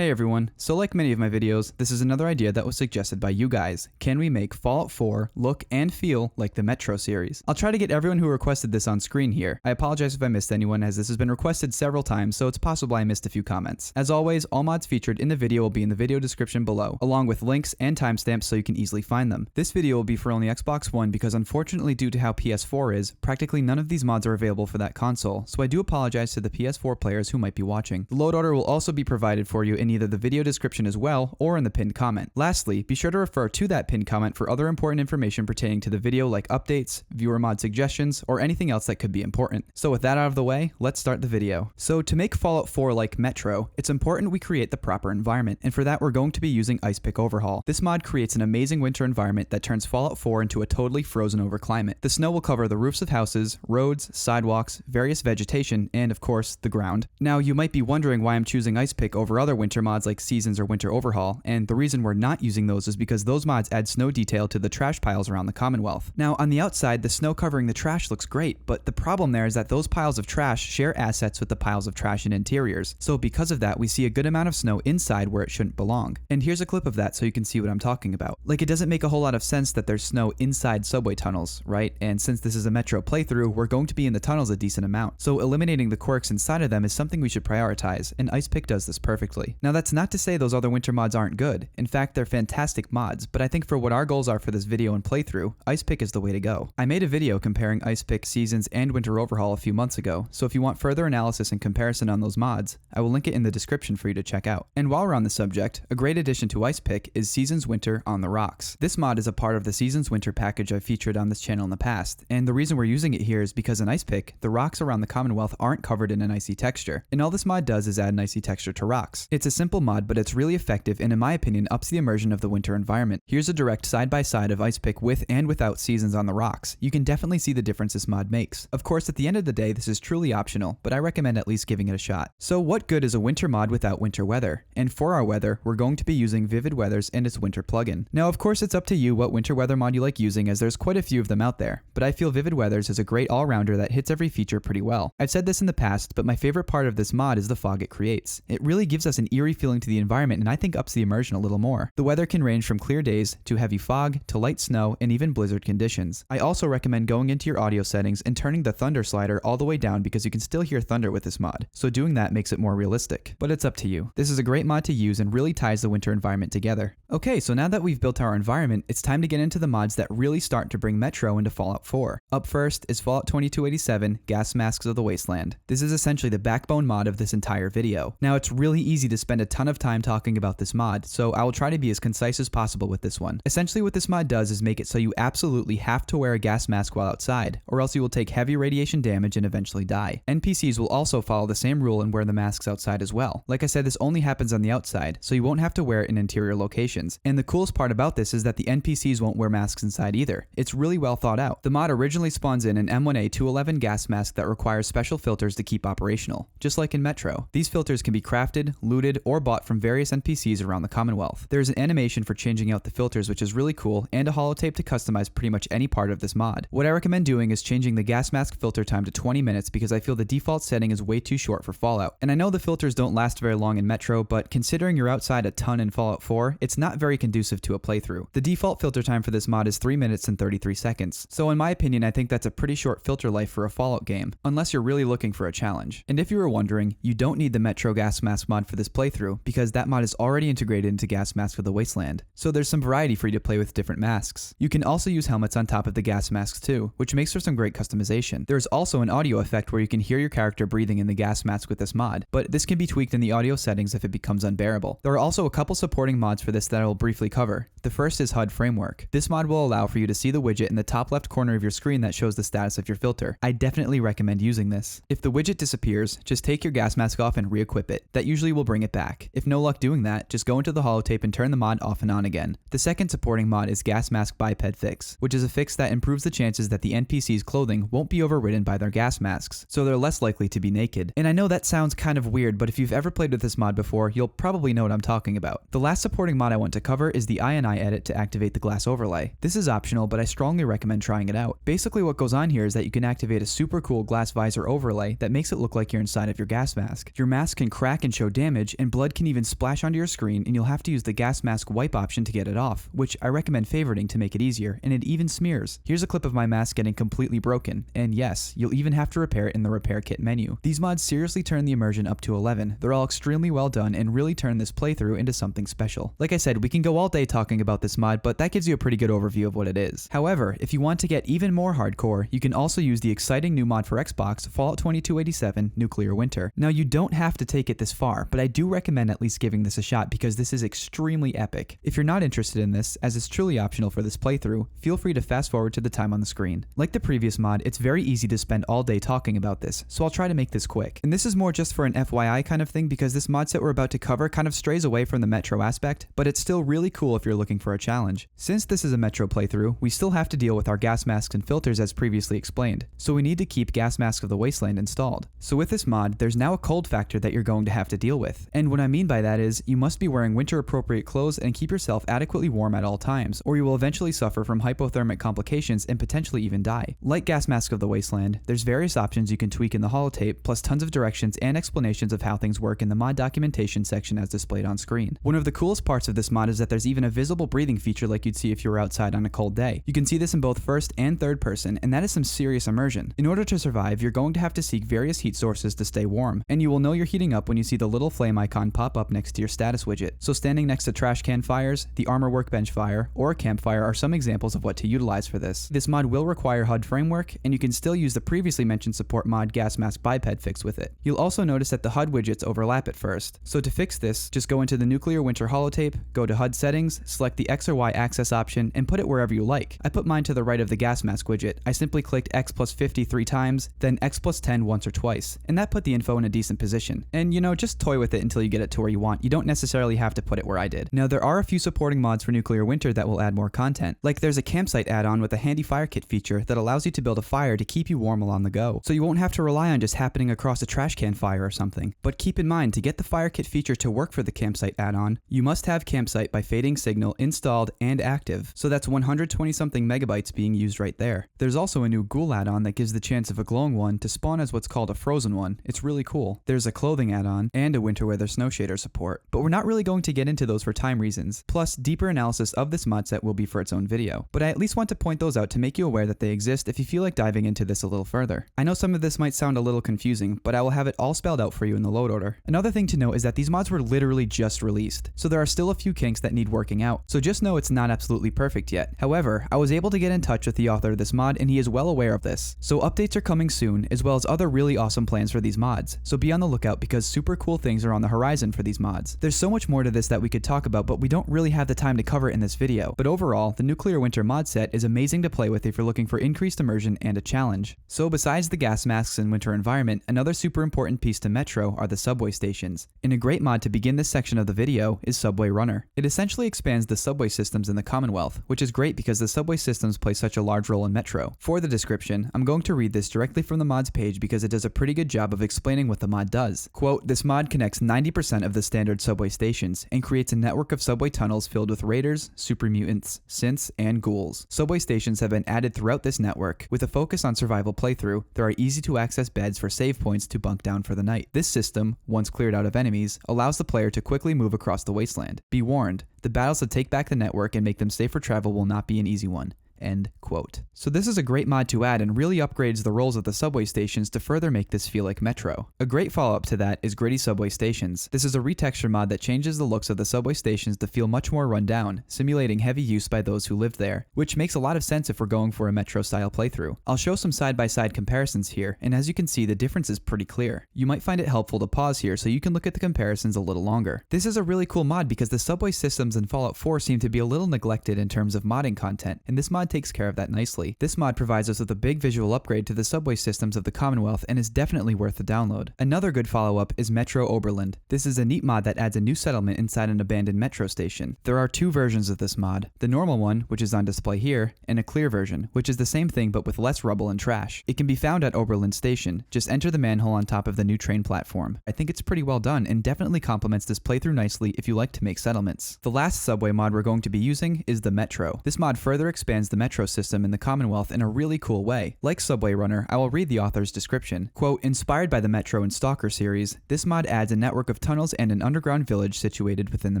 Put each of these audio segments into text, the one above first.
Hey everyone, so like many of my videos, this is another idea that was suggested by you guys. Can we make Fallout 4 look and feel like the Metro series? I'll try to get everyone who requested this on screen here. I apologize if I missed anyone, as this has been requested several times, so it's possible I missed a few comments. As always, all mods featured in the video will be in the video description below, along with links and timestamps so you can easily find them. This video will be for only Xbox One because unfortunately due to how PS4 is, practically none of these mods are available for that console, so I do apologize to the PS4 players who might be watching. The load order will also be provided for you in either the video description as well or in the pinned comment. Lastly, be sure to refer to that pinned comment for other important information pertaining to the video like updates, viewer mod suggestions, or anything else that could be important. So with that out of the way, let's start the video. So to make Fallout 4 like Metro, it's important we create the proper environment, and for that we're going to be using Icepick Overhaul. This mod creates an amazing winter environment that turns Fallout 4 into a totally frozen over climate. The snow will cover the roofs of houses, roads, sidewalks, various vegetation, and of course, the ground. Now you might be wondering why I'm choosing Icepick over other winter mods like Seasons or Winter Overhaul, and the reason we're not using those is because those mods add snow detail to the trash piles around the Commonwealth. Now on the outside, the snow covering the trash looks great, but the problem there is that those piles of trash share assets with the piles of trash in interiors, so because of that we see a good amount of snow inside where it shouldn't belong. And here's a clip of that so you can see what I'm talking about. Like, it doesn't make a whole lot of sense that there's snow inside subway tunnels, right? And since this is a Metro playthrough, we're going to be in the tunnels a decent amount, so eliminating the quirks inside of them is something we should prioritize, and Icepick does this perfectly. Now that's not to say those other winter mods aren't good. In fact, they're fantastic mods, but I think for what our goals are for this video and playthrough, Icepick is the way to go. I made a video comparing Icepick, Seasons, and Winter Overhaul a few months ago, so if you want further analysis and comparison on those mods, I will link it in the description for you to check out. And while we're on the subject, a great addition to Icepick is Seasons Winter on the Rocks. This mod is a part of the Seasons Winter package I've featured on this channel in the past, and the reason we're using it here is because in Icepick, the rocks around the Commonwealth aren't covered in an icy texture, and all this mod does is add an icy texture to rocks. It's a simple mod, but it's really effective and in my opinion ups the immersion of the winter environment. Here's a direct side-by-side of Icepick with and without Seasons on the Rocks. You can definitely see the difference this mod makes. Of course, at the end of the day, this is truly optional, but I recommend at least giving it a shot. So what good is a winter mod without winter weather? And for our weather, we're going to be using Vivid Weathers and its winter plugin. Now, of course, it's up to you what winter weather mod you like using, as there's quite a few of them out there, but I feel Vivid Weathers is a great all-rounder that hits every feature pretty well. I've said this in the past, but my favorite part of this mod is the fog it creates. It really gives us an eerie feeling to the environment, and I think ups the immersion a little more. The weather can range from clear days to heavy fog to light snow and even blizzard conditions. I also recommend going into your audio settings and turning the thunder slider all the way down because you can still hear thunder with this mod, so doing that makes it more realistic. But it's up to you. This is a great mod to use and really ties the winter environment together. Okay, so now that we've built our environment, it's time to get into the mods that really start to bring Metro into Fallout 4. Up first is Fallout 2287 Gas Masks of the Wasteland. This is essentially the backbone mod of this entire video. Now it's really easy to spend a ton of time talking about this mod, so I will try to be as concise as possible with this one. Essentially what this mod does is make it so you absolutely have to wear a gas mask while outside, or else you will take heavy radiation damage and eventually die. NPCs will also follow the same rule and wear the masks outside as well. Like I said, this only happens on the outside, so you won't have to wear it in interior locations. And the coolest part about this is that the NPCs won't wear masks inside either. It's really well thought out. The mod originally spawns in an M1A 211 gas mask that requires special filters to keep operational, just like in Metro. These filters can be crafted, looted, or bought from various NPCs around the Commonwealth. There's an animation for changing out the filters, which is really cool, and a holotape to customize pretty much any part of this mod. What I recommend doing is changing the gas mask filter time to 20 minutes because I feel the default setting is way too short for Fallout. And I know the filters don't last very long in Metro, but considering you're outside a ton in Fallout 4, it's not very conducive to a playthrough. The default filter time for this mod is 3 minutes and 33 seconds. So in my opinion, I think that's a pretty short filter life for a Fallout game, unless you're really looking for a challenge. And if you were wondering, you don't need the Metro gas mask mod for this playthrough because that mod is already integrated into Gas Mask of the Wasteland. So there's some variety for you to play with different masks. You can also use helmets on top of the gas masks too, which makes for some great customization. There's also an audio effect where you can hear your character breathing in the gas mask with this mod, but this can be tweaked in the audio settings if it becomes unbearable. There are also a couple supporting mods for this that I will briefly cover. The first is HUDFramework. This mod will allow for you to see the widget in the top left corner of your screen that shows the status of your filter. I definitely recommend using this. If the widget disappears, just take your gas mask off and re-equip it. That usually will bring it back. If no luck doing that, just go into the holotape and turn the mod off and on again. The second supporting mod is Mask Biped Fix, which is a fix that improves the chances that the NPC's clothing won't be overridden by their gas masks, so they're less likely to be naked. And I know that sounds kind of weird, but if you've ever played with this mod before, you'll probably know what I'm talking about. The last supporting mod I want to cover is the INI edit to activate the glass overlay. This is optional, but I strongly recommend trying it out. Basically what goes on here is that you can activate a super cool glass visor overlay that makes it look like you're inside of your gas mask. Your mask can crack and show damage, and and blood can even splash onto your screen and you'll have to use the gas mask wipe option to get it off, which I recommend favoriting to make it easier, and it even smears. Here's a clip of my mask getting completely broken, and yes, you'll even have to repair it in the repair kit menu. These mods seriously turn the immersion up to 11. They're all extremely well done and really turn this playthrough into something special. Like I said, we can go all day talking about this mod, but that gives you a pretty good overview of what it is. However, if you want to get even more hardcore, you can also use the exciting new mod for Xbox, Fallout 2287 Nuclear Winter. Now, you don't have to take it this far, but I do recommend at least giving this a shot because this is extremely epic. If you're not interested in this, as it's truly optional for this playthrough, feel free to fast forward to the time on the screen. Like the previous mod, it's very easy to spend all day talking about this, so I'll try to make this quick. And this is more just for an FYI kind of thing because this mod set we're about to cover kind of strays away from the Metro aspect, but it's still really cool if you're looking for a challenge. Since this is a Metro playthrough, we still have to deal with our gas masks and filters as previously explained, so we need to keep Gas Mask of the Wasteland installed. So with this mod, there's now a cold factor that you're going to have to deal with. And what I mean by that is, you must be wearing winter appropriate clothes and keep yourself adequately warm at all times, or you will eventually suffer from hypothermic complications and potentially even die. Like Gas Mask of the Wasteland, there's various options you can tweak in the holotape, plus tons of directions and explanations of how things work in the mod documentation section as displayed on screen. One of the coolest parts of this mod is that there's even a visible breathing feature like you'd see if you were outside on a cold day. You can see this in both first and third person, and that is some serious immersion. In order to survive, you're going to have to seek various heat sources to stay warm, and you will know you're heating up when you see the little flame icon pop up next to your status widget. So standing next to trash can fires, the armor workbench fire, or a campfire are some examples of what to utilize for this. This mod will require HUDFramework, and you can still use the previously mentioned support mod Mask Biped Fix with it. You'll also notice that the HUD widgets overlap at first. So to fix this, just go into the Nuclear Winter holotape, go to HUD settings, select the X or Y axis option, and put it wherever you like. I put mine to the right of the gas mask widget. I simply clicked X plus 50 3 times, then X plus 10 once or twice, and that put the info in a decent position. And you know, just toy with it until you get it to where you want. You don't necessarily have to put it where I did. Now, there are a few supporting mods for Nuclear Winter that will add more content. Like there's a campsite add-on with a handy fire kit feature that allows you to build a fire to keep you warm while on the go, so you won't have to rely on just happening across a trash can fire or something. But keep in mind, to get the fire kit feature to work for the campsite add-on, you must have Campsite by Fading Signal installed and active, so that's 120 something megabytes being used right there. There's also a new Ghoul add-on that gives the chance of a glowing one to spawn as what's called a frozen one. It's really cool. There's a clothing add-on and a winter weather snow shader support, but we're not really going to get into those for time reasons. Plus, deeper analysis of this mod set will be for its own video, but I at least want to point those out to make you aware that they exist if you feel like diving into this a little further. I know some of this might sound a little confusing, but I will have it all spelled out for you in the load order. Another thing to note is that these mods were literally just released, so there are still a few kinks that need working out, so just know it's not absolutely perfect yet. However, I was able to get in touch with the author of this mod and he is well aware of this, so updates are coming soon as well as other really awesome plans for these mods, so be on the lookout because super cool things are on the horizon for these mods. There's so much more to this that we could talk about, but we don't really have the time to cover it in this video, but overall, the Nuclear Winter mod set is amazing to play with if you're looking for increased immersion and a challenge. So besides the gas masks and winter environment, another super important piece to Metro are the subway stations. And a great mod to begin this section of the video is Subway Runner. It essentially expands the subway systems in the Commonwealth, which is great because the subway systems play such a large role in Metro. For the description, I'm going to read this directly from the mod's page because it does a pretty good job of explaining what the mod does. Quote, this mod connects 90% of the standard subway stations and creates a network of subway tunnels filled with raiders, super mutants, synths, and ghouls. Subway stations have been added throughout this network. With a focus on survival playthrough, there are easy to access beds for save points to bunk down for the night. This system, once cleared out of enemies, allows the player to quickly move across the wasteland. Be warned, the battles to take back the network and make them safe for travel will not be an easy one. End quote. So this is a great mod to add and really upgrades the roles of the subway stations to further make this feel like Metro. A great follow-up to that is Gritty Subway Stations. This is a retexture mod that changes the looks of the subway stations to feel much more run down, simulating heavy use by those who lived there, which makes a lot of sense if we're going for a Metro style playthrough. I'll show some side-by-side comparisons here, and as you can see, the difference is pretty clear. You might find it helpful to pause here so you can look at the comparisons a little longer. This is a really cool mod because the subway systems in Fallout 4 seem to be a little neglected in terms of modding content, and this mod takes care of that nicely. This mod provides us with a big visual upgrade to the subway systems of the Commonwealth and is definitely worth the download. Another good follow-up is Metro Oberland. This is a neat mod that adds a new settlement inside an abandoned metro station. There are two versions of this mod, the normal one, which is on display here, and a clear version, which is the same thing but with less rubble and trash. It can be found at Oberland Station. Just enter the manhole on top of the new train platform. I think it's pretty well done and definitely complements this playthrough nicely if you like to make settlements. The last subway mod we're going to be using is the Metro. This mod further expands the metro system in the Commonwealth in a really cool way. Like Subway Runner, I will read the author's description. Quote, inspired by the Metro and Stalker series, this mod adds a network of tunnels and an underground village situated within the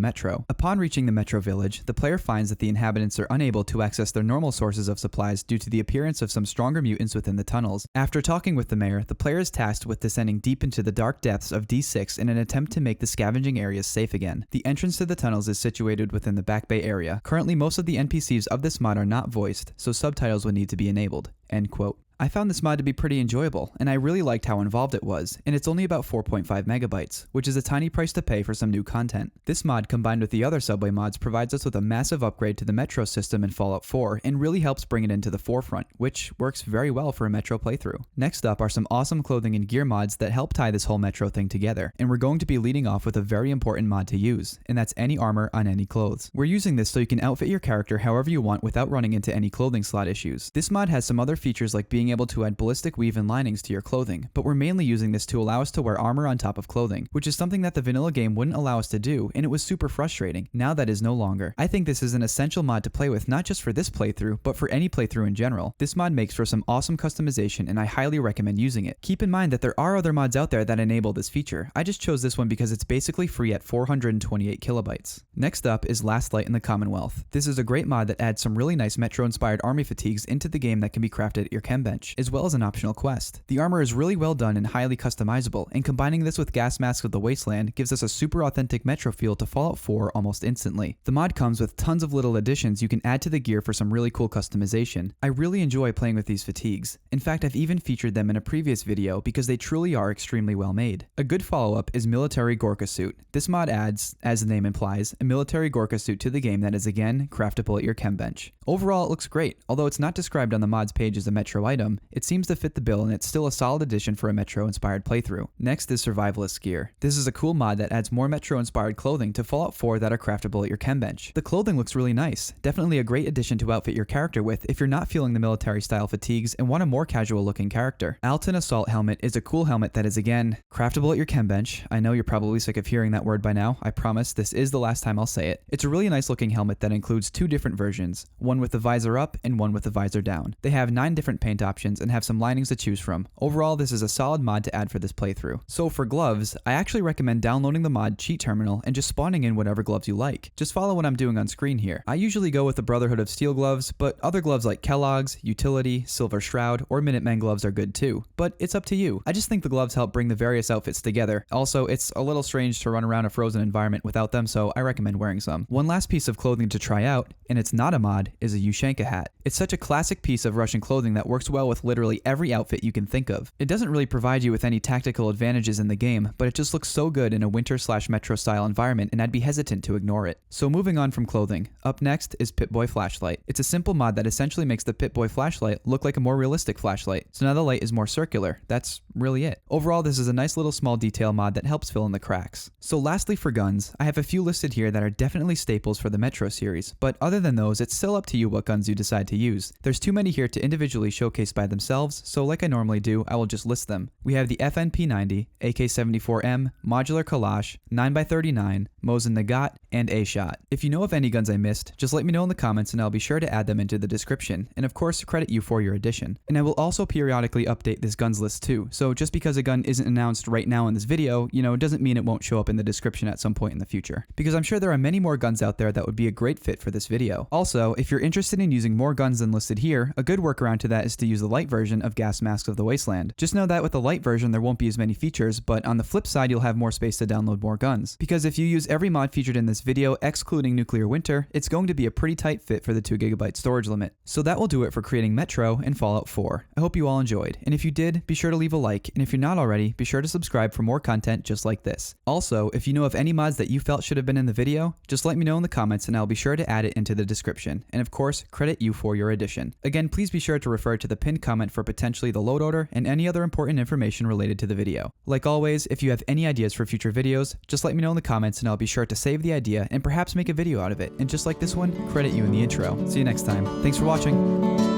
metro. Upon reaching the metro village, the player finds that the inhabitants are unable to access their normal sources of supplies due to the appearance of some stronger mutants within the tunnels. After talking with the mayor, the player is tasked with descending deep into the dark depths of D6 in an attempt to make the scavenging areas safe again. The entrance to the tunnels is situated within the Back Bay area. Currently, most of the NPCs of this mod are not voiced, so subtitles would need to be enabled. End quote. I found this mod to be pretty enjoyable, and I really liked how involved it was, and it's only about 4.5 megabytes, which is a tiny price to pay for some new content. This mod, combined with the other Subway mods, provides us with a massive upgrade to the Metro system in Fallout 4, and really helps bring it into the forefront, which works very well for a Metro playthrough. Next up are some awesome clothing and gear mods that help tie this whole Metro thing together, and we're going to be leading off with a very important mod to use, and that's any armor on any clothes. We're using this so you can outfit your character however you want without running into any clothing slot issues. This mod has some other features like being able to add ballistic weave and linings to your clothing, but we're mainly using this to allow us to wear armor on top of clothing, which is something that the vanilla game wouldn't allow us to do, and it was super frustrating. Now that is no longer. I think this is an essential mod to play with not just for this playthrough, but for any playthrough in general. This mod makes for some awesome customization, and I highly recommend using it. Keep in mind that there are other mods out there that enable this feature. I just chose this one because it's basically free at 428 kilobytes. Next up is Last Light in the Commonwealth. This is a great mod that adds some really nice Metro-inspired army fatigues into the game that can be crafted at your chem bench, as well as an optional quest. The armor is really well done and highly customizable, and combining this with gas masks of the Wasteland gives us a super authentic Metro feel to Fallout 4 almost instantly. The mod comes with tons of little additions you can add to the gear for some really cool customization. I really enjoy playing with these fatigues. In fact, I've even featured them in a previous video because they truly are extremely well made. A good follow-up is Military Gorka Suit. This mod adds, as the name implies, a military Gorka suit to the game that is again craftable at your chem bench. Overall, it looks great. Although it's not described on the mod's page as a Metro item, it seems to fit the bill, and it's still a solid addition for a Metro-inspired playthrough. Next is Survivalist gear. This is a cool mod that adds more Metro-inspired clothing to Fallout 4 that are craftable at your chem bench. The clothing looks really nice. Definitely a great addition to outfit your character with if you're not feeling the military-style fatigues and want a more casual-looking character. Altyn Assault Helmet is a cool helmet that is, again, craftable at your chem bench. I know you're probably sick of hearing that word by now. I promise this is the last time I'll say it. It's a really nice-looking helmet that includes two different versions, one with the visor up and one with the visor down. They have 9 different paint options and have some linings to choose from. Overall, this is a solid mod to add for this playthrough. So for gloves, I actually recommend downloading the mod Cheat Terminal and just spawning in whatever gloves you like. Just follow what I'm doing on screen here. I usually go with the Brotherhood of Steel gloves, but other gloves like Kellogg's, Utility, Silver Shroud, or Minutemen gloves are good too. But it's up to you. I just think the gloves help bring the various outfits together. Also, it's a little strange to run around a frozen environment without them, so I recommend wearing some. One last piece of clothing to try out, and it's not a mod, is a Ushanka hat. It's such a classic piece of Russian clothing that works well with literally every outfit you can think of. It doesn't really provide you with any tactical advantages in the game, but it just looks so good in a winter/metro style environment, and I'd be hesitant to ignore it. So moving on from clothing, up next is Pip-Boy Flashlight. It's a simple mod that essentially makes the Pip-Boy flashlight look like a more realistic flashlight, so now the light is more circular. That's really it. Overall, this is a nice little small detail mod that helps fill in the cracks. So lastly for guns, I have a few listed here that are definitely staples for the Metro series, but other than those, it's still up to you what guns you decide to use. There's too many here to individually showcase by themselves, so like I normally do, I will just list them. We have the FNP90, AK-74M, Modular Kalash, 9x39, Mosin Nagant, and A-Shot. If you know of any guns I missed, just let me know in the comments and I'll be sure to add them into the description, and of course credit you for your addition. And I will also periodically update this guns list too, so just because a gun isn't announced right now in this video, doesn't mean it won't show up in the description at some point in the future. Because I'm sure there are many more guns out there that would be a great fit for this video. Also, if you're interested in using more guns than listed here, a good workaround to that is to use the light version of Gas Masks of the Wasteland. Just know that with the light version there won't be as many features, but on the flip side you'll have more space to download more guns. Because if you use every mod featured in this video, excluding Nuclear Winter, it's going to be a pretty tight fit for the 2 GB storage limit. So that will do it for creating Metro and Fallout 4. I hope you all enjoyed, and if you did, be sure to leave a like, and if you're not already, be sure to subscribe for more content just like this. Also, if you know of any mods that you felt should have been in the video, just let me know in the comments and I'll be sure to add it into the description, and of course, credit you for your addition. Again, please be sure to refer to the pinned comment for potentially the load order and any other important information related to the video. Like always, if you have any ideas for future videos, just let me know in the comments and I'll be sure to save the idea and perhaps make a video out of it, and just like this one, credit you in the intro. See you next time. Thanks for watching.